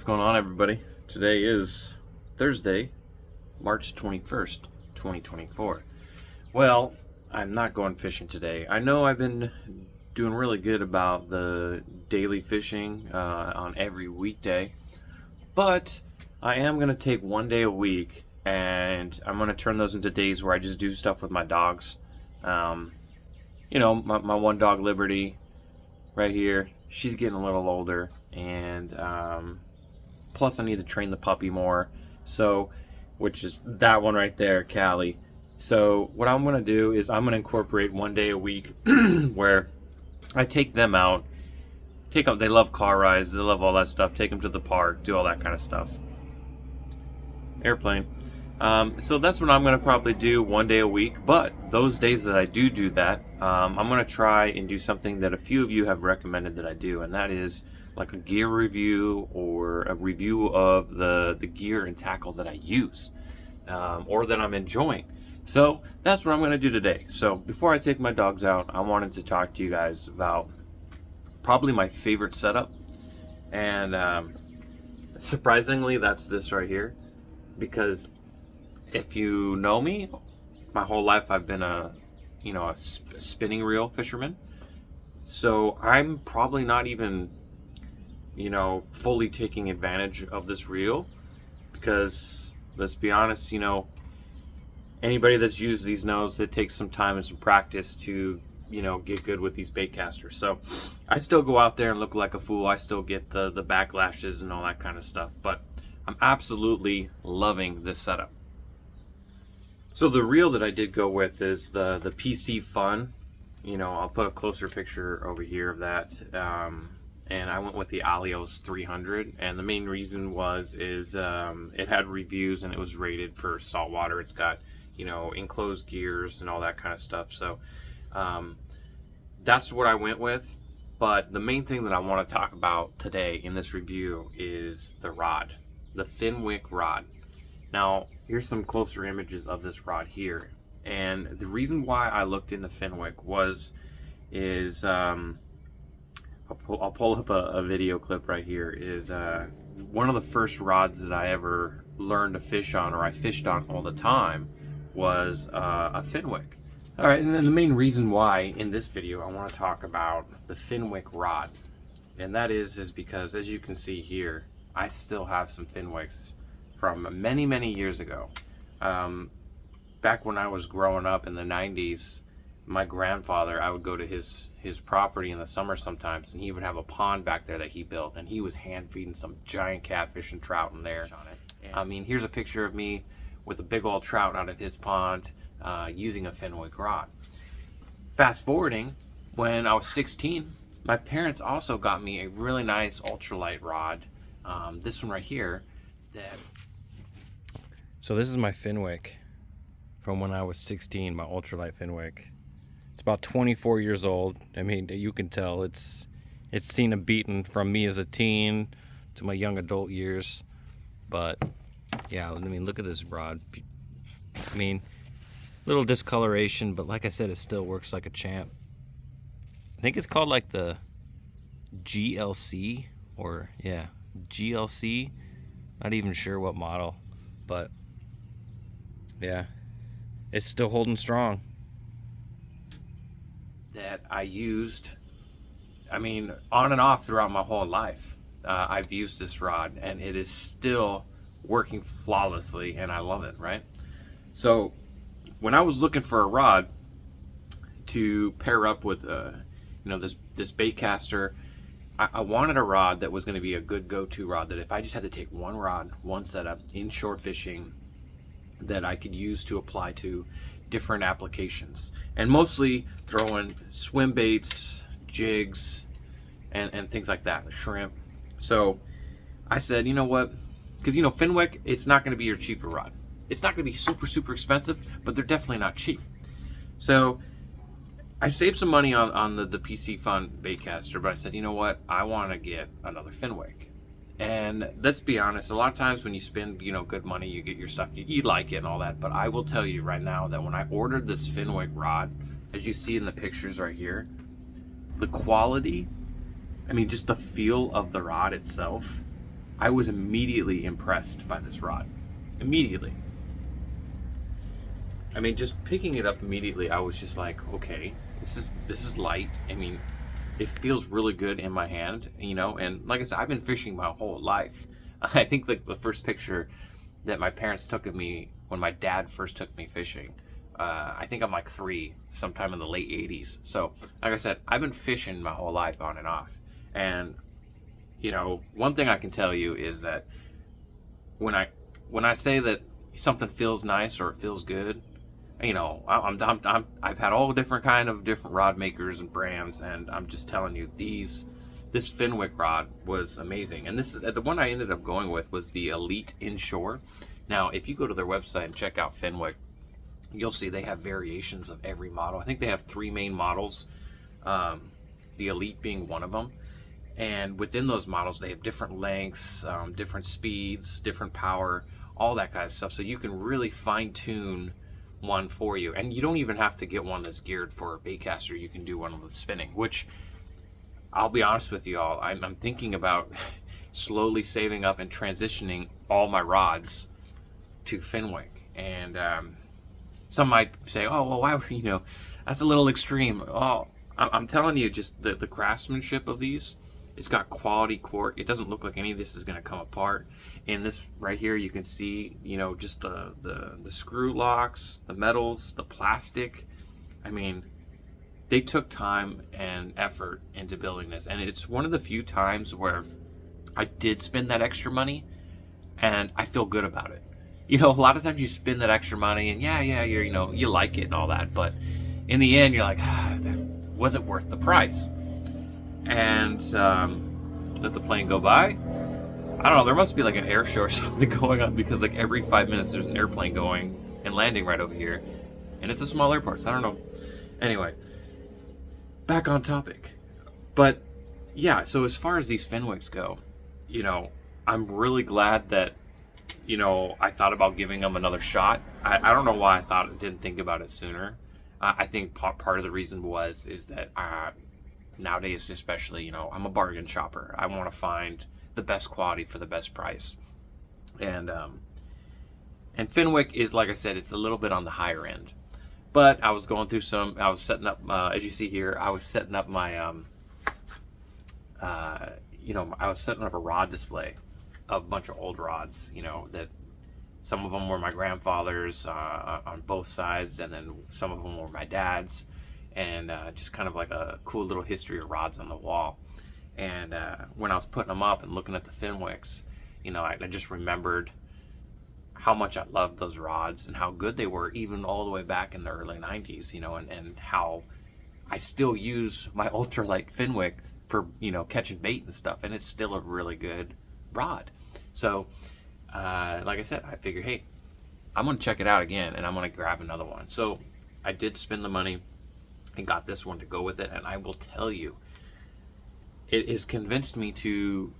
going on, everybody? Today is Thursday, March 21st, 2024. Well, I'm not going fishing today. I know I've been doing really good about the daily fishing on every weekday, but I am going to take one day a week and I'm going to turn those into days where I just do stuff with my dogs. You know, my one dog, Liberty, right here, she's getting a little older, and plus I need to train the puppy more, so, which is that one right there, Callie. So what I'm going to do is I'm going to incorporate one day a week where I take them out, they love car rides, they love all that stuff, take them to the park, do all that kind of stuff. Airplane. So that's what I'm going to probably do one day a week, but those days that I do that, I'm going to try and do something that a few of you have recommended that I do, and that is like a gear review or a review of the gear and tackle that I use or that I'm enjoying. So that's what I'm going to do today. So before I take my dogs out, I wanted to talk to you guys about probably my favorite setup, and surprisingly that's this right here, because if you know me, my whole life I've been a spinning reel fisherman. So I'm probably not even, fully taking advantage of this reel, because let's be honest, anybody that's used these knows it takes some time and some practice to, get good with these bait casters. So I still go out there and look like a fool. I still get the backlashes and all that kind of stuff, but I'm absolutely loving this setup. So the reel that I did go with is the Piscifun. I'll put a closer picture over here of that. And I went with the alijoz 300. And the main reason is it had reviews and it was rated for saltwater. It's got, enclosed gears and all that kind of stuff. So that's what I went with. But the main thing that I want to talk about today in this review is the rod, the Fenwick rod. Now, here's some closer images of this rod here, and the reason why I looked into Fenwick is I'll pull up a video clip right here, is one of the first rods that I ever learned to fish on, or I fished on all the time, was a Fenwick. All right, and then the main reason why in this video I want to talk about the Fenwick rod, and that is because, as you can see here, I still have some Fenwicks from many years ago. Back when I was growing up in the 90s, my grandfather, I would go to his property in the summer sometimes, and he would have a pond back there that he built, and he was hand feeding some giant catfish and trout in there. I mean, here's a picture of me with a big old trout out at his pond using a Fenwick rod. Fast forwarding, when I was 16, my parents also got me a really nice ultralight rod, this one right here. So this is my Fenwick from when I was 16, my ultralight Fenwick. It's about 24 years old. I mean, you can tell it's seen a beating from me as a teen to my young adult years. But yeah, I mean, look at this rod. I mean, little discoloration, but like I said, it still works like a champ. I think it's called like the GLC, or yeah, GLC. Not even sure what model, but yeah, it's still holding strong. That I used, I mean, on and off throughout my whole life. I've used this rod, and it is still working flawlessly, and I love it, right? So when I was looking for a rod to pair up with, this bait caster, I wanted a rod that was going to be a good go-to rod, that if I just had to take one rod, one setup, inshore fishing, that I could use to apply to different applications, and mostly throwing swim baits, jigs, and things like that, shrimp. So I said, you know what, because Fenwick, it's not going to be your cheaper rod. It's not going to be super expensive, but they're definitely not cheap. So I saved some money on the Piscifun baitcaster, but I said, you know what, I want to get another Fenwick. And let's be honest, a lot of times when you spend, good money, you get your stuff, you like it and all that. But I will tell you right now that when I ordered this Fenwick rod, as you see in the pictures right here, the quality, I mean, just the feel of the rod itself I was immediately impressed by this rod. Immediately. I mean, just picking it up immediately, I was just like, okay, this is light. I mean, it feels really good in my hand, you know. And like I said, I've been fishing my whole life. I think the first picture that my parents took of me when my dad first took me fishing, I think I'm like 3, sometime in the late 80s. So, like I said, I've been fishing my whole life on and off. And, you know, one thing I can tell you is that when I say that something feels nice or it feels good, you know, I've had all different rod makers and brands, and I'm just telling you, this Fenwick rod was amazing. And the one I ended up going with was the Elite Inshore. Now, if you go to their website and check out Fenwick, you'll see they have variations of every model. I think they have 3 main models, the Elite being one of them. And within those models, they have different lengths, different speeds, different power, all that kind of stuff. So you can really fine tune one for you. And you don't even have to get one that's geared for a baitcaster. You can do one with spinning, which I'll be honest with you all, I'm thinking about slowly saving up and transitioning all my rods to Fenwick. And some might say, oh, well, why, you know, that's a little extreme. Oh, I'm telling you, just the craftsmanship of these, it's got quality cork. It doesn't look like any of this is going to come apart. And this right here, you can see, you know, just the screw locks, the metals, the plastic. I mean, they took time and effort into building this. And it's one of the few times where I did spend that extra money and I feel good about it. You know, a lot of times you spend that extra money and you're, you know, you like it and all that. But in the end, you're like, that wasn't worth the price. And let the plane go by. I don't know, there must be like an air show or something going on, because like every 5 minutes there's an airplane going and landing right over here. And it's a small airport, so I don't know. Anyway, back on topic. But yeah, so as far as these Fenwicks go, you know, I'm really glad that, you know, I thought about giving them another shot. I don't know why I didn't think about it sooner. I think part of the reason is that nowadays, especially, you know, I'm a bargain shopper. I want to find the best quality for the best price. And Fenwick is, like I said, it's a little bit on the higher end. But I was going through I was setting up, as you see here, I was setting up my, you know, I was setting up a rod display of a bunch of old rods, you know, that some of them were my grandfather's on both sides, and then some of them were my dad's. And just kind of like a cool little history of rods on the wall. And when I was putting them up and looking at the Fenwicks, you know, I just remembered how much I loved those rods and how good they were, even all the way back in the early 90s, you know, and how I still use my ultralight Fenwick for, you know, catching bait and stuff, and it's still a really good rod. So, like I said, I figured, hey, I'm going to check it out again, and I'm going to grab another one. So I did spend the money and got this one to go with it, and I will tell you, it has convinced me to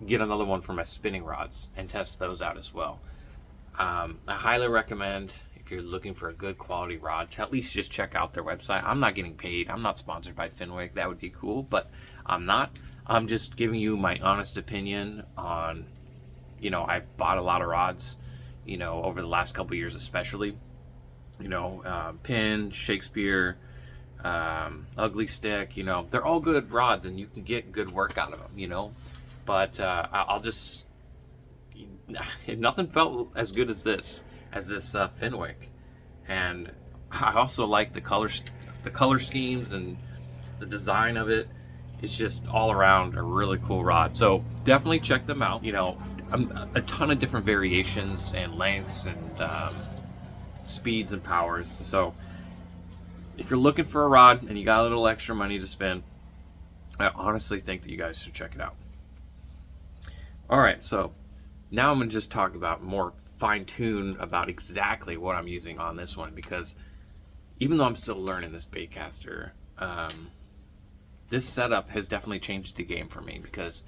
get another one for my spinning rods and test those out as well. I highly recommend, if you're looking for a good quality rod, to at least just check out their website. I'm not getting paid. I'm not sponsored by Fenwick. That would be cool, but I'm not. I'm just giving you my honest opinion on, you know, I bought a lot of rods, you know, over the last couple of years especially. You know, Penn, Shakespeare, Ugly Stick, you know, they're all good rods and you can get good work out of them, you know. But I'll just, nothing felt as good as this Fenwick. And I also like the color schemes and the design of it. It's just all around a really cool rod. So definitely check them out. You know, a ton of different variations and lengths and speeds and powers. So if you're looking for a rod and you got a little extra money to spend, I honestly think that you guys should check it out. All right, so now I'm going to just talk about more fine-tune about exactly what I'm using on this one, because even though I'm still learning this baitcaster, this setup has definitely changed the game for me, because,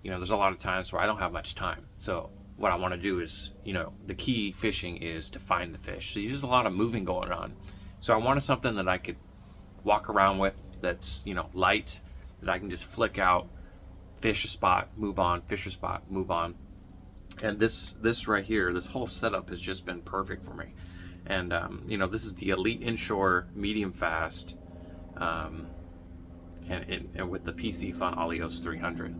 you know, there's a lot of times where I don't have much time. So what I want to do is, you know, the key fishing is to find the fish. So there's a lot of moving going on. So I wanted something that I could walk around with that's, you know, light, that I can just flick out fish a spot, move on, fish a spot, move on. And this right here, this whole setup has just been perfect for me. And you know, this is the Elite Inshore medium fast, and with the Piscifun alijoz 300.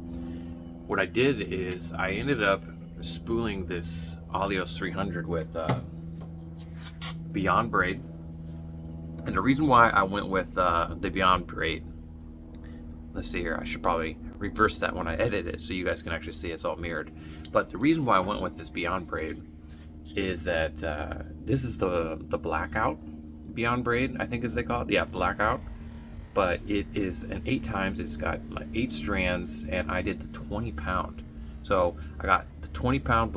What I did is I ended up spooling this alijoz 300 with Beyond Braid. And the reason why I went with the Beyond Braid, let's see here, I should probably reverse that when I edit it so you guys can actually see it's all mirrored. But the reason why I went with this Beyond Braid is that this is the blackout Beyond Braid, I think as they call it. Yeah, blackout. But it is an 8 times, it's got like 8 strands, and I did the 20 pound. So I got the 20 pound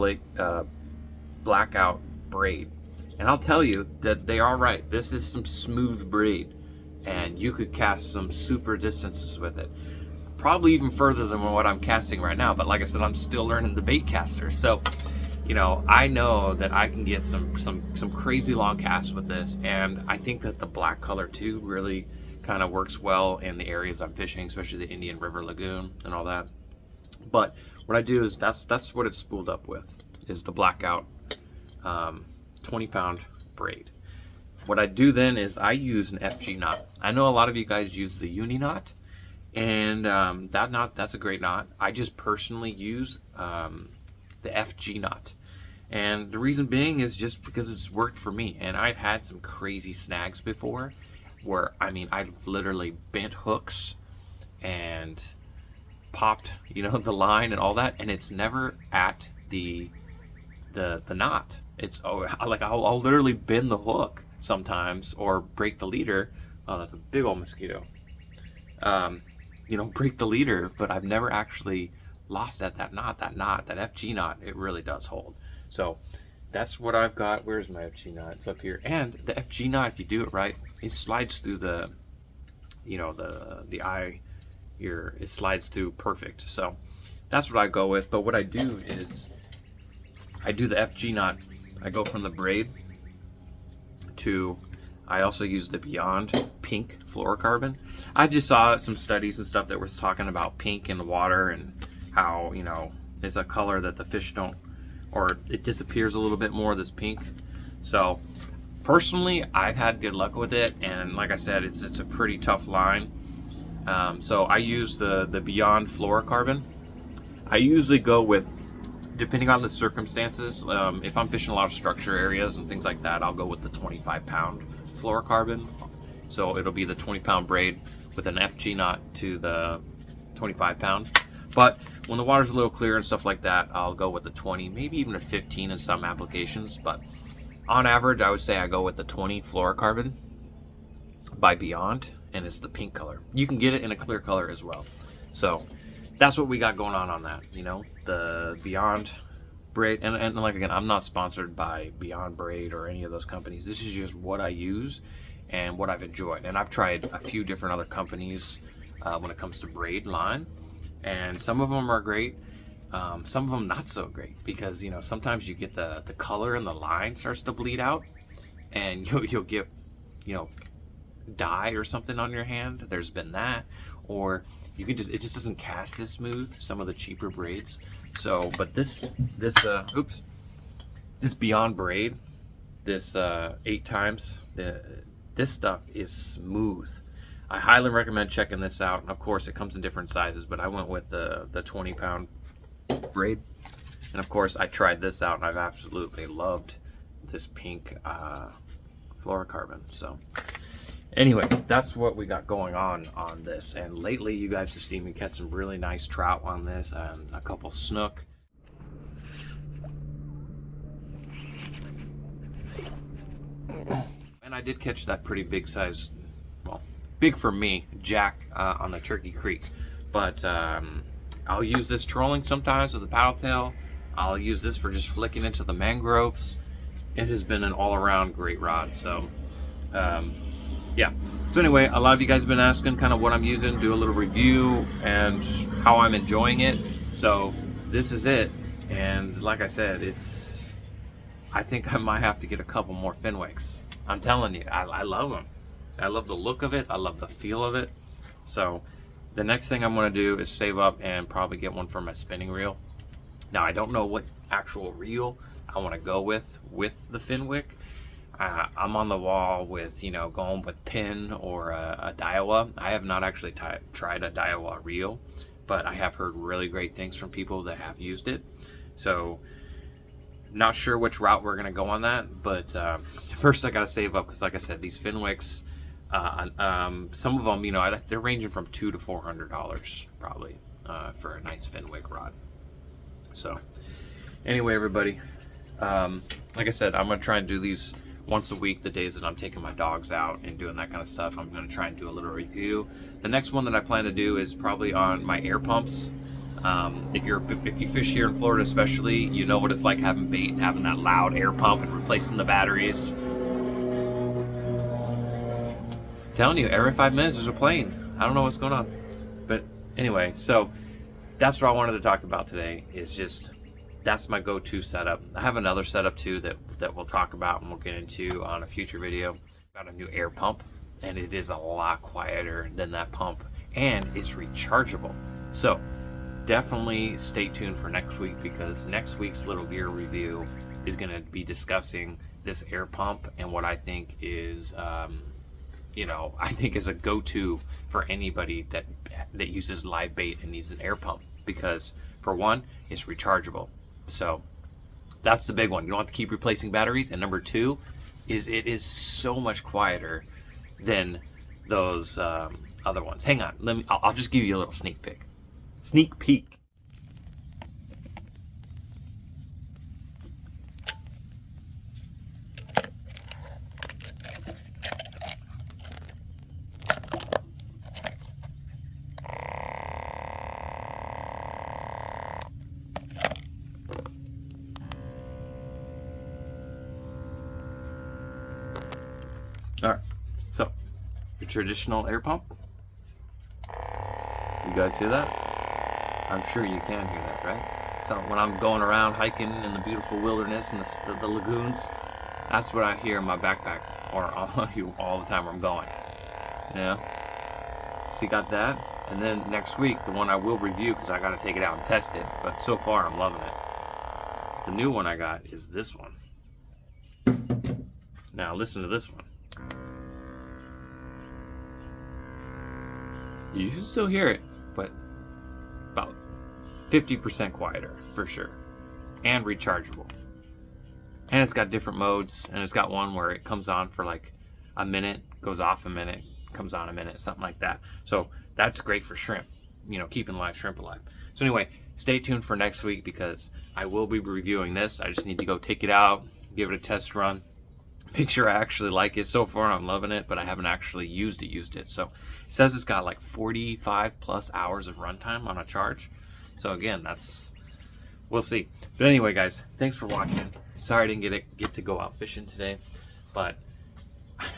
blackout braid. And I'll tell you that they are right. This is some smooth braid, and you could cast some super distances with it. Probably even further than what I'm casting right now, but like I said, I'm still learning the bait caster. So, you know, I know that I can get some crazy long casts with this, and I think that the black color too really kind of works well in the areas I'm fishing, especially the Indian River Lagoon and all that. But what I do is that's what it's spooled up with, is the blackout 20 pound braid. What I do then is I use an FG knot. I know a lot of you guys use the uni knot, and that knot, that's a great knot. I just personally use the FG knot. And the reason being is just because it's worked for me. And I've had some crazy snags before where, I mean, I've literally bent hooks and popped, you know, the line and all that, and it's never at the knot. It's like I'll literally bend the hook sometimes or break the leader. Oh, that's a big old mosquito. You know, break the leader, but I've never actually lost at that knot. That FG knot, it really does hold. So that's what I've got. Where's my FG knot? It's up here. And the FG knot, if you do it right, it slides through the, you know, the eye here. It slides through perfect. So that's what I go with. But what I do is I do the FG knot. I go from the braid to, I also use the Beyond pink fluorocarbon. I just saw some studies and stuff that was talking about pink in the water and how, you know, it's a color that the fish don't, or it disappears a little bit more, this pink. So personally, I've had good luck with it, and like I said, it's a pretty tough line. So I use the Beyond fluorocarbon. I usually go with, depending on the circumstances, if I'm fishing a lot of structure areas and things like that, I'll go with the 25 pound fluorocarbon. So it'll be the 20 pound braid with an FG knot to the 25 pound. But when the water's a little clear and stuff like that, I'll go with the 20, maybe even a 15 in some applications. But on average, I would say I go with the 20 fluorocarbon by Beyond, and it's the pink color. You can get it in a clear color as well. So that's what we got going on that, you know, the Beyond braid. And like, again, I'm not sponsored by Beyond Braid or any of those companies. This is just what I use and what I've enjoyed. And I've tried a few different other companies when it comes to braid line, and some of them are great, some of them not so great, because, you know, sometimes you get the color and the line starts to bleed out, and you'll get, you know, dye or something on your hand. There's been that. Or you can it just doesn't cast as smooth, some of the cheaper braids. So, but this Beyond Braid, this 8 times, this stuff is smooth. I highly recommend checking this out. And of course, it comes in different sizes, but I went with the 20 pound braid. And of course, I tried this out, and I've absolutely loved this pink fluorocarbon. So anyway, that's what we got going on this. And lately, you guys have seen me catch some really nice trout on this, and a couple snook. And I did catch that pretty big size, well, big for me, jack on the Turkey Creek. But I'll use this trolling sometimes with a paddle tail. I'll use this for just flicking into the mangroves. It has been an all-around great rod. So yeah. So anyway, a lot of you guys have been asking kind of what I'm using, do a little review and how I'm enjoying it. So this is it. And like I said, I think I might have to get a couple more Fenwicks. I'm telling you, I love them. I love the look of it. I love the feel of it. So The next thing I'm going to do is save up and probably get one for my spinning reel. Now, I don't know what actual reel I want to go with the Fenwick. I'm on the wall with, you know, going with pin or a Daiwa. I have not actually tried a Daiwa reel, but I have heard really great things from people that have used it. So, not sure which route we're going to go on that, but first I got to save up, because like I said, these Fenwicks, some of them, you know, they're ranging from $200 to $400 probably for a nice Fenwick rod. So anyway, everybody, like I said, I'm going to try and do these once a week, the days that I'm taking my dogs out and doing that kind of stuff. I'm going to try and do a little review. The next one that I plan to do is probably on my air pumps. If you fish here in Florida especially, you know what it's like having bait and having that loud air pump and replacing the batteries. Telling you, every 5 minutes there's a plane. I don't know what's going on. But anyway, so that's what I wanted to talk about today, is just, that's my go-to setup. I have another setup too that we'll talk about and we'll get into on a future video. Got a new air pump, and it is a lot quieter than that pump, and it's rechargeable. So definitely stay tuned for next week, because next week's little gear review is going to be discussing this air pump and what I think is you know, I think is a go-to for anybody that uses live bait and needs an air pump, because for one, it's rechargeable. So that's the big one. You don't have to keep replacing batteries. And number two is it is so much quieter than those other ones. Hang on, I'll just give you a little sneak peek. All right, so your traditional air pump. You guys hear that? I'm sure you can hear that, right? So when I'm going around hiking in the beautiful wilderness and the lagoons, that's what I hear in my backpack, or all the time where I'm going. Yeah. So you got that, and then next week the one I will review, because I got to take it out and test it. But so far I'm loving it. The new one I got is this one. Now listen to this one. You can still hear it, but about 50% quieter for sure, and rechargeable. And it's got different modes, and it's got one where it comes on for like a minute, goes off a minute, comes on a minute, something like that. So that's great for shrimp, you know, keeping live shrimp alive. So anyway, stay tuned for next week, because I will be reviewing this. I just need to go take it out, give it a test run, make sure I actually like it. So far I'm loving it, but I haven't actually used it. So it says it's got like 45 plus hours of runtime on a charge. So again, we'll see. But anyway, guys, thanks for watching. Sorry I didn't get to go out fishing today, but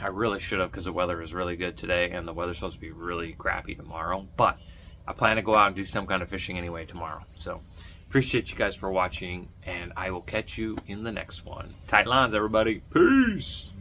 I really should have, because the weather is really good today, and the weather's supposed to be really crappy tomorrow. But I plan to go out and do some kind of fishing anyway tomorrow. So appreciate you guys for watching, and I will catch you in the next one. Tight lines, everybody. Peace.